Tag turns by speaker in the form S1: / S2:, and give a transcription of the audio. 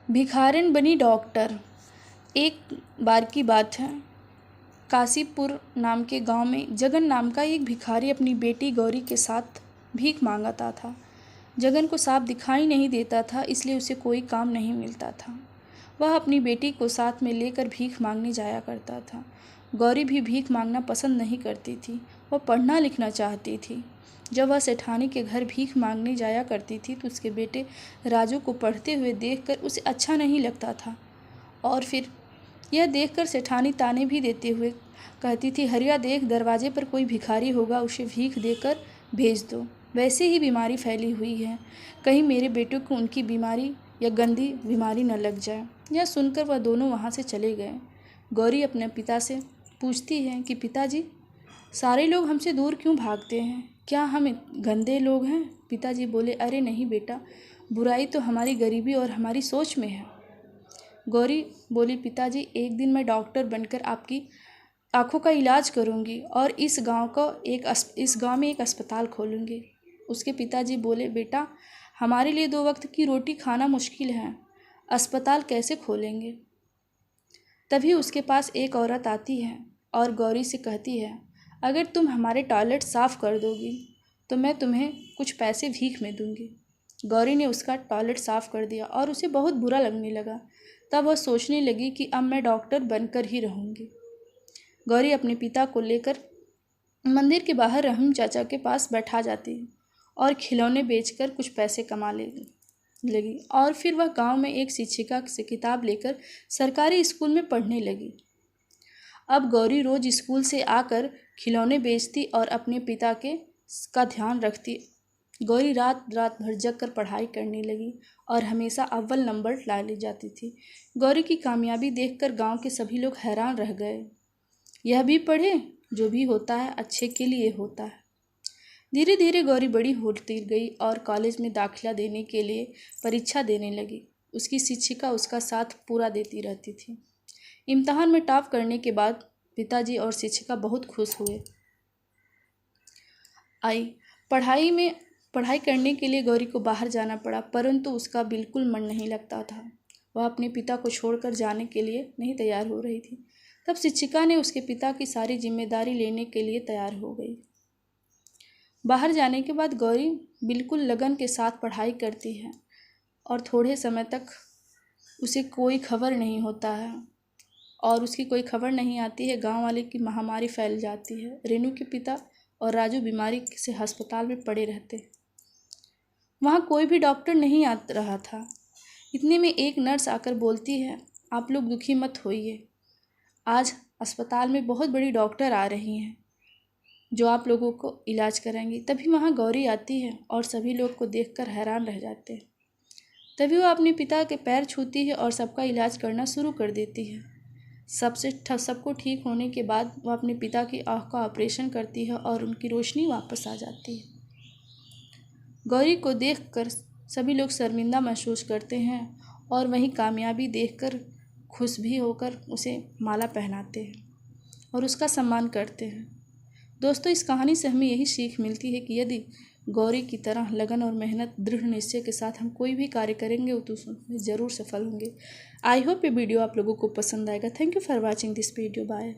S1: भिखारिन बनी डॉक्टर। एक बार की बात है, काशीपुर नाम के गांव में जगन नाम का एक भिखारी अपनी बेटी गौरी के साथ भीख मांगता था। जगन को साफ दिखाई नहीं देता था, इसलिए उसे कोई काम नहीं मिलता था। वह अपनी बेटी को साथ में लेकर भीख मांगने जाया करता था। गौरी भी भीख मांगना पसंद नहीं करती थी, वह पढ़ना लिखना चाहती थी। जब वह सेठानी के घर भीख मांगने जाया करती थी तो उसके बेटे राजू को पढ़ते हुए देखकर उसे अच्छा नहीं लगता था, और फिर यह देखकर सेठानी ताने भी देते हुए कहती थी, हरिया देख, दरवाजे पर कोई भिखारी होगा, उसे भीख देकर भेज दो। वैसे ही बीमारी फैली हुई है, कहीं मेरे बेटे को उनकी बीमारी या गंदी बीमारी न लग जाए। यह सुनकर वह दोनों वहाँ से चले गए। गौरी अपने पिता से पूछती है कि पिताजी, सारे लोग हमसे दूर क्यों भागते हैं? क्या हम गंदे लोग हैं? पिताजी बोले, अरे नहीं बेटा, बुराई तो हमारी गरीबी और हमारी सोच में है। गौरी बोली, पिताजी, एक दिन मैं डॉक्टर बनकर आपकी आँखों का इलाज करूंगी और इस गांव में एक अस्पताल खोलूंगी। उसके पिताजी बोले, बेटा, हमारे लिए 2 वक्त की रोटी खाना मुश्किल है, अस्पताल कैसे खोलेंगे? तभी उसके पास एक औरत आती है और गौरी से कहती है, अगर तुम हमारे टॉयलेट साफ़ कर दोगी तो मैं तुम्हें कुछ पैसे भीख में दूंगी। गौरी ने उसका टॉयलेट साफ़ कर दिया और उसे बहुत बुरा लगने लगा। तब वह सोचने लगी कि अब मैं डॉक्टर बनकर ही रहूँगी। गौरी अपने पिता को लेकर मंदिर के बाहर रहीम चाचा के पास बैठा जाती है और खिलौने बेचकर कुछ पैसे कमा लगी, और फिर वह गांव में एक शिक्षिका से किताब लेकर सरकारी स्कूल में पढ़ने लगी। अब गौरी रोज स्कूल से आकर खिलौने बेचती और अपने पिता का ध्यान रखती। गौरी रात रात भर जग कर पढ़ाई करने लगी और हमेशा अव्वल नंबर ला ली जाती थी। गौरी की कामयाबी देखकर गांव के सभी लोग हैरान रह गए। यह भी पढ़े, जो भी होता है अच्छे के लिए होता है। धीरे धीरे गौरी बड़ी होती गई और कॉलेज में दाखिला देने के लिए परीक्षा देने लगी। उसकी शिक्षिका उसका साथ पूरा देती रहती थी। इम्तिहान में टॉप करने के बाद पिताजी और शिक्षिका बहुत खुश हुए। पढ़ाई करने के लिए गौरी को बाहर जाना पड़ा, परंतु उसका बिल्कुल मन नहीं लगता था। वह अपने पिता को छोड़कर जाने के लिए नहीं तैयार हो रही थी। तब शिक्षिका ने उसके पिता की सारी जिम्मेदारी लेने के लिए तैयार हो गई। बाहर जाने के बाद गौरी बिल्कुल लगन के साथ पढ़ाई करती है और थोड़े समय तक उसे कोई खबर नहीं होता है और उसकी कोई खबर नहीं आती है। गांव वाले की महामारी फैल जाती है। रेनू के पिता और राजू बीमारी से अस्पताल में पड़े रहते। वहाँ कोई भी डॉक्टर नहीं आ रहा था। इतने में एक नर्स आकर बोलती है, आप लोग दुखी मत होइए, आज अस्पताल में बहुत बड़ी डॉक्टर आ रही हैं जो आप लोगों को इलाज कराएंगी। तभी वहाँ गौरी आती है और सभी लोग को देखकर हैरान रह जाते हैं। तभी वह अपने पिता के पैर छूती है और सबका इलाज करना शुरू कर देती है। सबको ठीक होने के बाद वह अपने पिता की आँख का ऑपरेशन करती है और उनकी रोशनी वापस आ जाती है। गौरी को देखकर सभी लोग शर्मिंदा महसूस करते हैं और वहीं कामयाबी देखकर खुश भी होकर उसे माला पहनाते हैं और उसका सम्मान करते हैं। दोस्तों, इस कहानी से हमें यही सीख मिलती है कि यदि गौरी की तरह लगन और मेहनत, दृढ़ निश्चय के साथ हम कोई भी कार्य करेंगे तो उसमें ज़रूर सफल होंगे। आई होप ये वीडियो आप लोगों को पसंद आएगा। Thank you for watching this video. Bye.